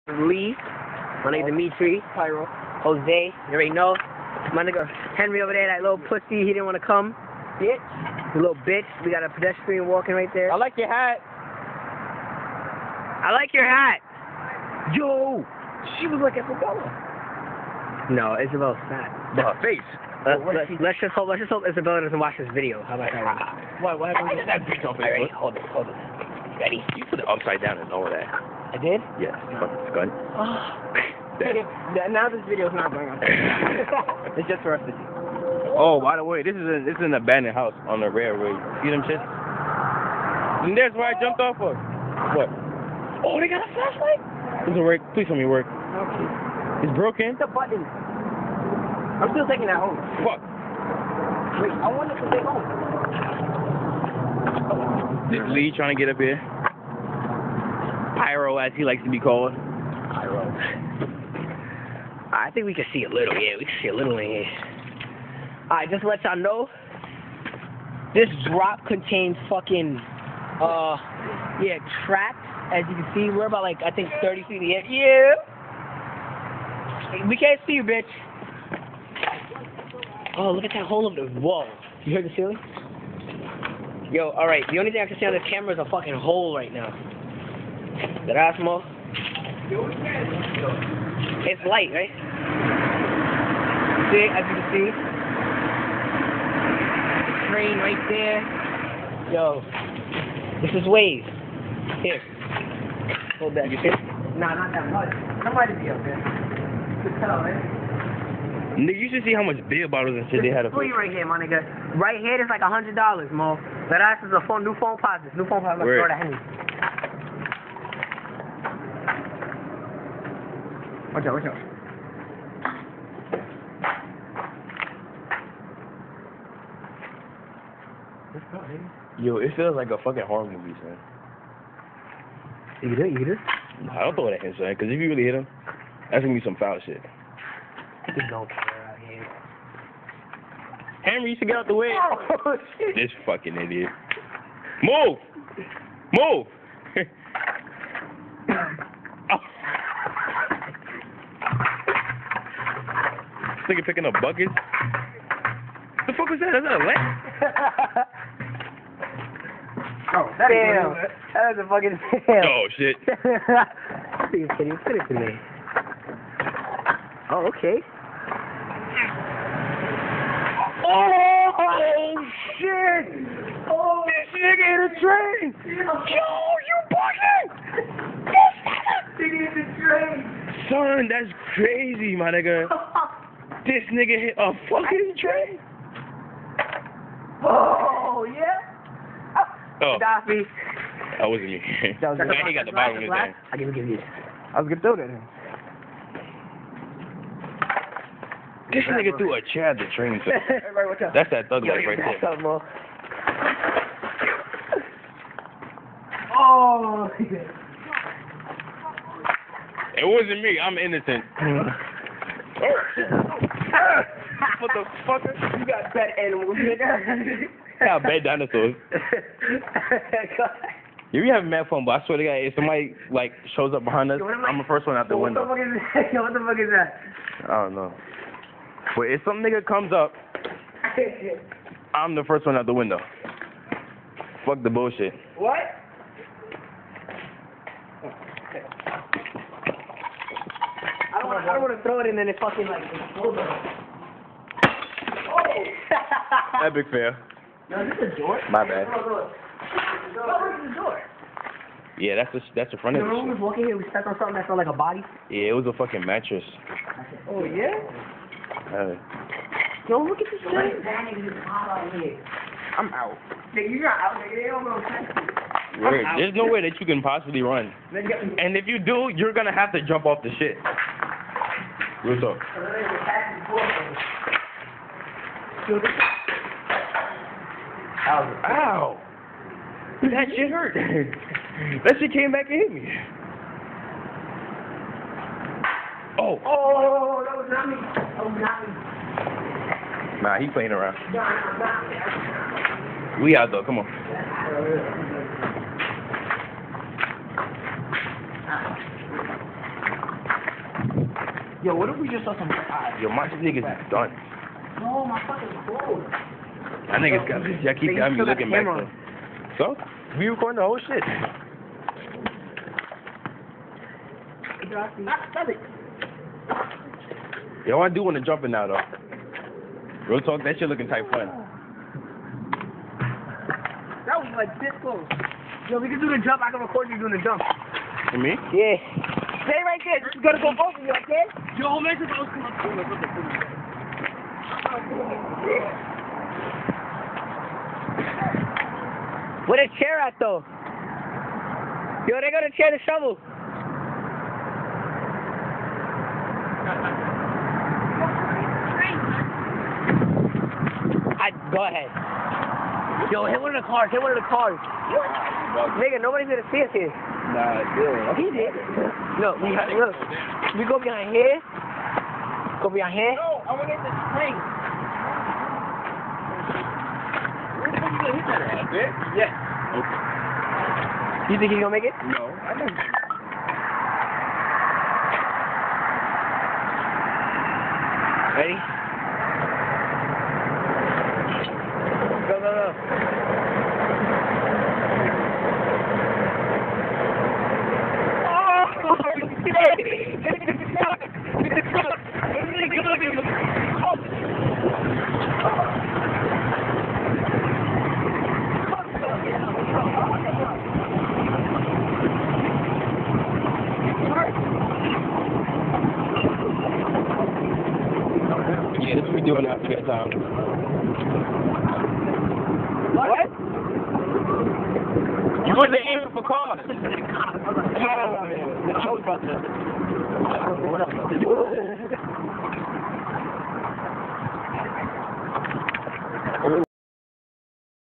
Lee, my nigga Dimitri, Pyro. Jose, you already know. My nigga Henry over there, that little pussy, he didn't want to come. Bitch. The little bitch. We got a pedestrian walking right there. I like your hat. I like your hat. Yo, she was like Isabella. No, Isabella's fat. But her face. Let's just hope Isabella doesn't watch this video. How about that? What happened? That bitch on Alright, Facebook. hold it. Ready? You put it upside down and all of that. I did? Yes, fucking scunt. Now this video's not going on. It's just for us to see. Oh, by the way, this is an abandoned house on the railroad. See them shit? And there's where I jumped off of. What? Oh, they got a flashlight? Doesn't work. Please tell me it work. Okay. It's broken. The button. I'm still taking that home. Fuck. Wait, I want it to take home. This Lee trying to get up here. Pyro, as he likes to be called. Pyro. I think we can see a little. Yeah, we can see a little in here. Alright, just to let y'all know, this drop contains fucking, traps. As you can see, we're about like, I think 30 feet in the air. Yeah! We can't see you, bitch. Oh, look at that hole of the wall. You heard the ceiling? Yo, alright, the only thing I can see on this camera is a fucking hole right now. That Asmo? It's light, right? See, as you can see. The train right there. Yo, this is Waze. Here. Hold that. You see? Nah, not that much. Somebody be up there. Good tell, right? Nigga, you should see how much beer bottles and shit they had up Free here. right here, my nigga. Right here, it's like $100, Mo. That ass is a new phone positive. New phone positive. Let's throw that Henry. Watch out. Let's go, nigga. Yo, it feels like a fucking horror movie, son. You get it? I don't throw that in, son, because if you really hit him, that's gonna be some foul shit. We don't care out here. Henry, you should get out the way. Oh, shit. This fucking idiot. Move! Move! Oh. This nigga picking up buckets? The fuck was that? Is that a lamp? Oh, that damn. That was a fucking fail. Oh, shit. Are you kidding? Put it to me. Oh, okay. Oh, shit! Oh, this nigga hit a train! Yo, you bugging! Nigga hit the train! Son, that's crazy, my nigga. This nigga hit a fucking train! Oh, yeah? Oh, Gaddafi. that wasn't me. That was he got the bottom of his thing. I'll give you. I was gonna throw that in. This nigga threw a chair at the train. So. Everybody, watch out. That's that thug life right That's there. something more. Oh, It wasn't me. I'm innocent. What the fucker? You got bad animals. I got bad dinosaurs. You be having mad fun, but I swear to God, if somebody like shows up behind us, I'm the first one out the window. What the fuck is that? I don't know. But if some nigga comes up, I'm the first one out the window. Fuck the bullshit. What? I don't want to throw it in and it fucking like explodes. Oh! Epic fail. No, is this a door? My bad. Oh, where's the door? Yeah, that's the front of You the remember we was walking here, we stepped on something that felt like a body? Yeah, it was a fucking mattress. Oh, yeah? Yo, look at this thing. I'm out. Nigga, you're not out, nigga. They don't know. Word. There's no way that you can possibly run. And if you do, you're gonna have to jump off the shit. Real talk. Ow! That shit hurt. That shit came back and hit me. Oh! Oh, that was not me. That was not me. Nah, he playing around. No, not me. We out though, come on. Yo, what if we just saw some eyes? Yo, my niggas is done. No, my fucking clothes. That niggas got me. Y'all keep having me looking back though. So, we recording the whole shit. Yo, I do want to jump in now though. Real talk, that shit looking type fun. That was like this close. Yo, we can do the jump. I can record you doing the jump. For me? Yeah. Stay right there. This is gonna go both of you, okay? Yo, let's go. Where the chair at though? Yo, they got to chair the shovel. Go ahead. Yo, hit one of the cars. Hit one of the cars. Nigga, nobody's gonna see us here. Nah, still. He did. Look, look. We go behind here. Go behind here. No, I want to hit the spring. Where the fuck you gonna hit that at? There? Yeah. Okay. You think he's gonna make it? No, I don't. Ready? Go, go, go. Yeah, this is what we doing after that time. What? You wasn't aiming for cars. I was about to.